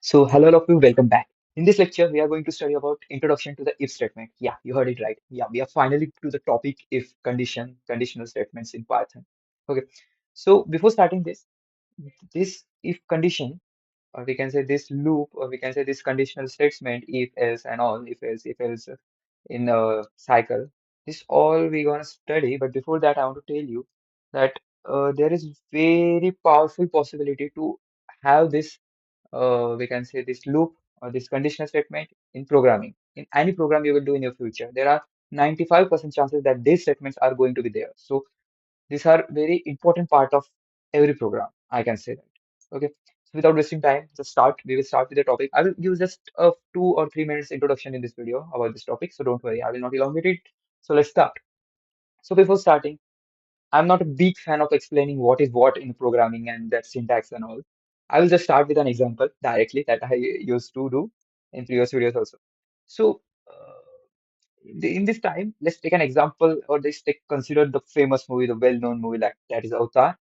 So, hello, all of you, welcome back. In this lecture, we are going to study about introduction to the if statement. Yeah, you heard it right. Yeah, we are finally to the topic if conditional statements in Python. Okay, so before starting this if condition, or we can say this loop, or we can say this conditional statement, if else and all, if else in a cycle. This all we gonna study. But before that, I want to tell you that there is very powerful possibility to have this we can say this loop or this conditional statement in programming. In any program you will do in your future, there are 95% chances that these statements are going to be there. So these are very important part of every program. I can say that. Okay. So without wasting time, just start. We will start with the topic. I will use just a 2 or 3 minutes introduction in this video about this topic. So don't worry, I will not elongate it. So let's start. So before starting, I'm not a big fan of explaining what is what in programming and that syntax and all. I will just start with an example directly that I used to do in previous videos also. So, in this time, let's take an example or let's take consider the famous movie, the well-known movie that is Avatar.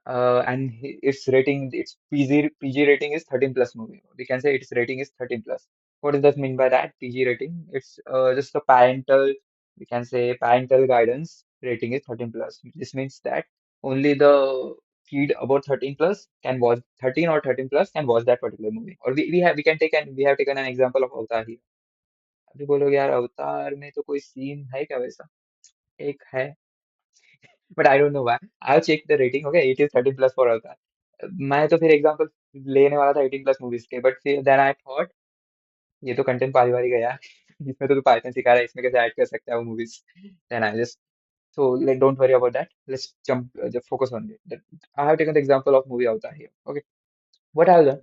Its rating, its PG rating is 13 plus movie. We can say its rating is 13 plus. What does that mean by that? PG rating? It's just a parental, we can say parental guidance rating is 13 plus. This means that only the kid about 13 plus can watch 13 or 13 plus can watch that particular movie. Or we have taken an example of Avatar here. अभी बोलोगे यार अवतार में तो कोई scene है क्या वैसा? एक है, but I don't know why I check the rating okay it is 13 plus for Avatar. मैं तो फिर एग्जांपल लेने वाला था 18 प्लस मूवीज के बट फिर देन आई थॉट ये तो कंटेंट पारिवारिक है यार. इसमें तो तू पाइथन सिखा रहा है इसमें कैसे ऐड कर सकता है वो movies. Then I just so like don't worry about that. Let's jump just focus on it. I have taken the example of movie Avatar here. Okay, what I have done,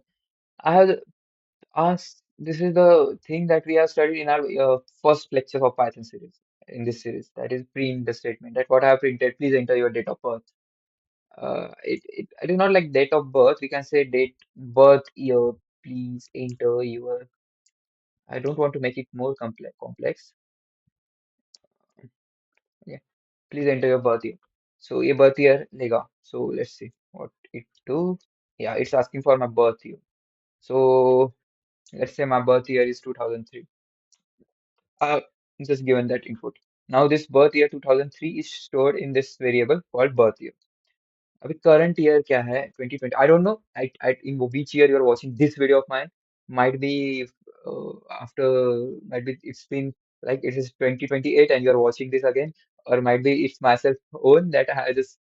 I have asked, this is the thing that we have studied in our first lecture of Python series. In this series, that is print the statement that what I have printed, please enter your date of birth. It is not like date of birth. We can say date birth year. Please enter your. I don't want to make it more complex. Yeah. Please enter your birth year. So ये birth year लेगा. So let's see what it do. Yeah, it's asking for my birth year. So let's say my birth year is 2003. Uh, just given that input. Now this birth year 2003 is stored in this variable called birth year. अभी current year क्या है 2020. I don't know in which year you're watching this video of mine. Might be after, might be it's been like it is 2028 and you're watching this again, or might be it's myself own that I just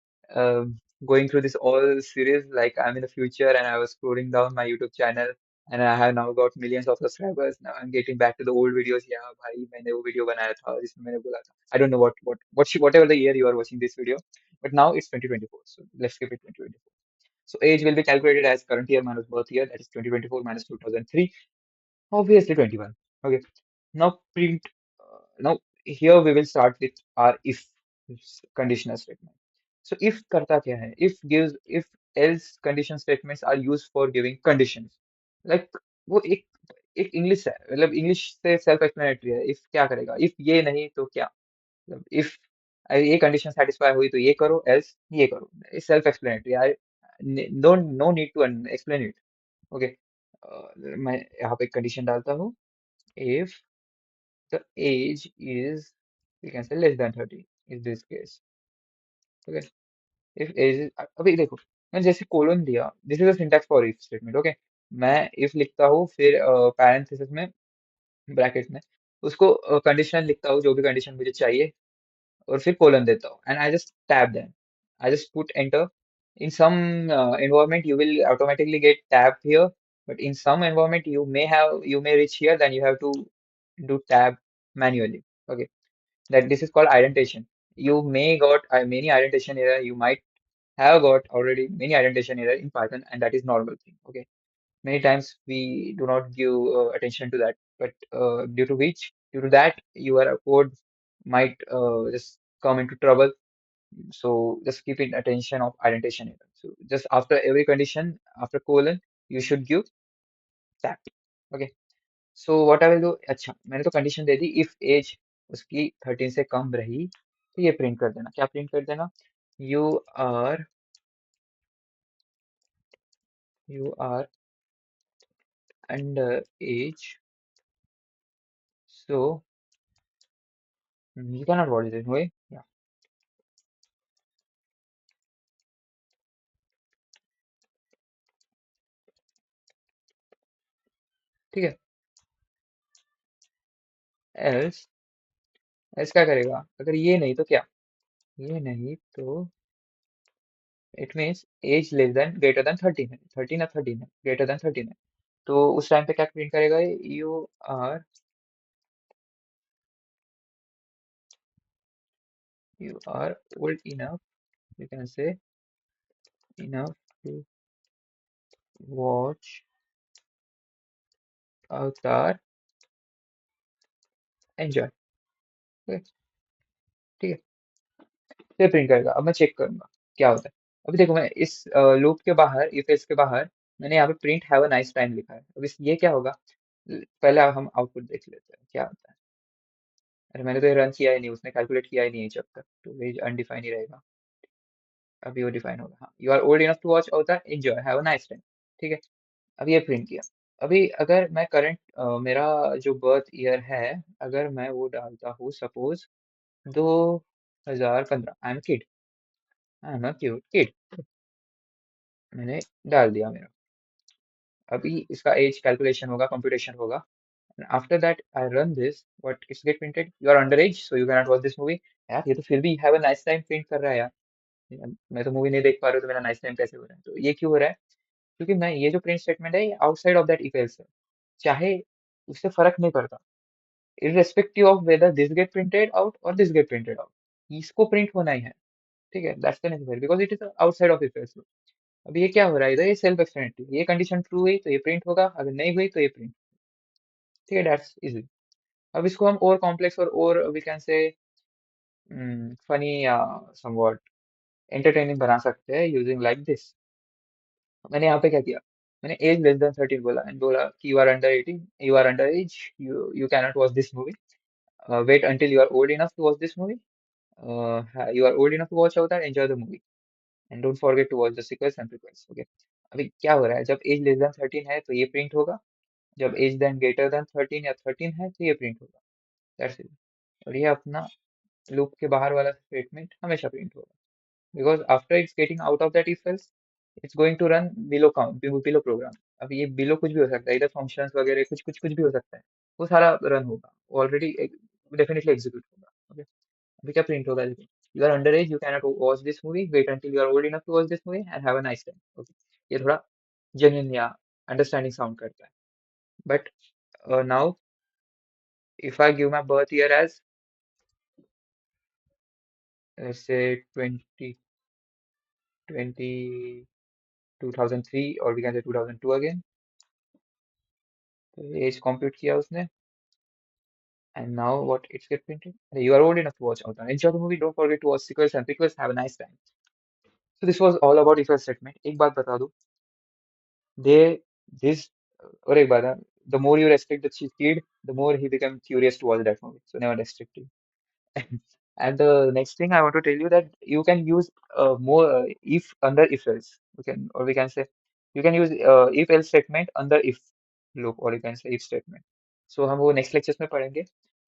going through this all series like I'm in the future and I was scrolling down my YouTube channel and I have now got millions of subscribers. Now I'm getting back to the old videos. Yeah, भाई मैंने वो video बनाया था जिसमें मैंने बोला था. I don't know whatever the year you are watching this video, but now it's 2024. So let's keep it 2024. So age will be calculated as current year minus birth year, that is 2024 minus 2003, obviously 21. Okay. Now print. Now here we will start with our if conditional statement. So if करता क्या है? If gives, if else condition statements are used for giving conditions. Like वो एक English है, मतलब English से self explanatory है. If क्या करेगा? इफ ये नहीं तो क्या? इफ ये कंडीशन सेटिस्फाई हुई तो ये करो, एल्स ये करो. Self explanatory. I don't know need to explain it. Okay, मैं यहाँ पे कंडीशन डालता हूँ. If the age is, we can say less than 30 is this case. Okay, if age is, अभी देखो मैं जैसे कोलन दिया, this is a syntax for if statement. Okay, मैं इफ लिखता हूँ फिर पैरेंथेसिस में ब्रैकेट में उसको कंडीशन लिखता हूँ जो भी कंडीशन मुझे चाहिए और फिर कोलन देता हूँ and I just tab them. I just put enter. In some environment you will automatically get tab here, but in some environment you may reach here, then you have to do tab manually. Okay, that this is called indentation. You may got many indentation error. You might have got already many indentation error in Python, and that is normal thing. Okay, many times we do not give attention to that, but due to that your code might just come into trouble. So just keep in attention of indentation error. So just after every condition, after colon, you should give that. Okay. So what I will do, अच्छा मैंने तो condition they the, if age उसकी 13 से कम रही तो ये print कर देना. क्या प्रिंट कर देना? you are you are under age, so you cannot what is it way, yeah, ठीक है। else else क्या करेगा, अगर ये नहीं तो क्या, ये नहीं तो it means age less than greater than 13 है, 13 या 13 है, ग्रेटर देन 13 है, तो उस टाइम पे क्या प्रिंट करेगा, you are you are old enough, you can say enough to watch Avatar enjoy, ठीक है। फिर प्रिंट करेगा, अब मैं चेक करूंगा क्या होता है। अभी देखो मैं इस लूप के बाहर, इफ एल्स के बाहर मैंने यहाँ पे print have a nice time लिखा है। अब इस ये क्या होगा, पहले हम आउटपुट देख लेते हैं क्या होता है। अरे मैंने तो ये रन किया ही नहीं, उसने कैलकुलेट किया ही नहीं है जब तक, तो ये अनडिफाइन ही रहेगा। अभी वो डिफाइन होगा, हाँ, you are old enough to watch होता है enjoy have a nice time, ठीक है। अब ये प्रिंट किया। अभी अगर मैं करंट मेरा जो बर्थ ईयर है, अगर मैं वो डालता हूँ suppose 2015, I am kid, I am a cute kid, मैंने डाल दिया मेरा। अभी इसका एज कैलकुलेशन होगा, कंप्यूटेशन होगा, and after that I run this, what it's get printed, you are underage so you cannot watch this movie। यार ये तो फिर भी have a nice time print कर रहा है यार, मैं तो मूवी नहीं देख पा रहा हूँ तो मेरा नाइस टाइम कैसे हो रहा है, तो ये क्यों हो रहा है, क्योंकि मैं ये जो प्रिंट स्टेटमेंट है ये outside of that if else है, चाहे उससे फर्क नहीं पड़ता, irrespective of whether this get printed out or this get printed out, इसको प्रिंट होना ही है, ठीक है, that's the necessary because it is outside of if else. अब ये क्या हो रहा है इधर, ये सेल्फ एक्सप्लेनेटरी, ये कंडीशन ट्रू हुई तो ये प्रिंट होगा, अगर नहीं हुई तो ये प्रिंट, ठीक है, दैट्स इजी। अब इसको हम और कॉम्प्लेक्स और वी कैन से फनी या समवॉट एंटरटेनिंग बना सकते हैं यूजिंग लाइक दिस। मैंने यहाँ पे क्या किया, मैंने एज लेस देन 13 बोला एंड बोला कि you are under 18, you are under age, you cannot watch this movie, wait until you are old enough to watch this movie, you are old enough to watch out that enjoy the movie and don't forget to watch the sequels and prequels, okay. अभी क्या हो रहा है, जब as less then 13 है तो ये print होगा, जब एज देन ग्रेटर देन 13 या 13 है तो ये प्रिंट होगा, दैट्स इट। और ये अपना लूप के बाहर वाला स्टेटमेंट हमेशा प्रिंट होगा, because after it's getting out of that if else it's going to run below count, below program। अब ये below कुछ भी हो सकता है, इधर फंक्शंस वगैरह कुछ कुछ कुछ भी हो सकता है, वो सारा रन होगा ऑलरेडी, डेफिनेटली एग्जीक्यूट होगा, ओके। अभी क्या प्रिंट होगा, देखो you are under age, you cannot watch this movie, wait until you are old enough to watch this movie and have a nice time, okay. ये थोड़ा genuine या understanding sound करता है, but now if I give my birth year age let's say 20 2003 और we can say 2002 again, तो as compute किया उसने and now what it's get printed, you are old enough to watch out, enjoy the movie, don't forget to watch sequels and prequels, have a nice time। So this was all about if else statement। एक बात बता दूं, they this और एक बात है, the more you restrict the kid the more he become curious to watch that movie, so never restrict him। And the next thing I want to tell you that you can use more if under if else, you can, or we can say you can use if else statement under if loop, or you can say if statement। So हम वो next lectures में पढ़ेंगे।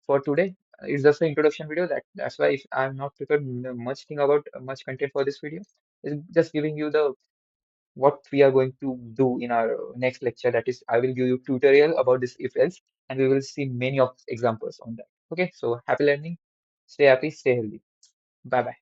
For today it's just an introduction video, that's why if I'm not prepared much thing about much content for this video, it's just giving you the what we are going to do in our next lecture, that is I will give you tutorial about this if else and we will see many of examples on that, okay। So happy learning, stay happy, stay healthy, bye bye।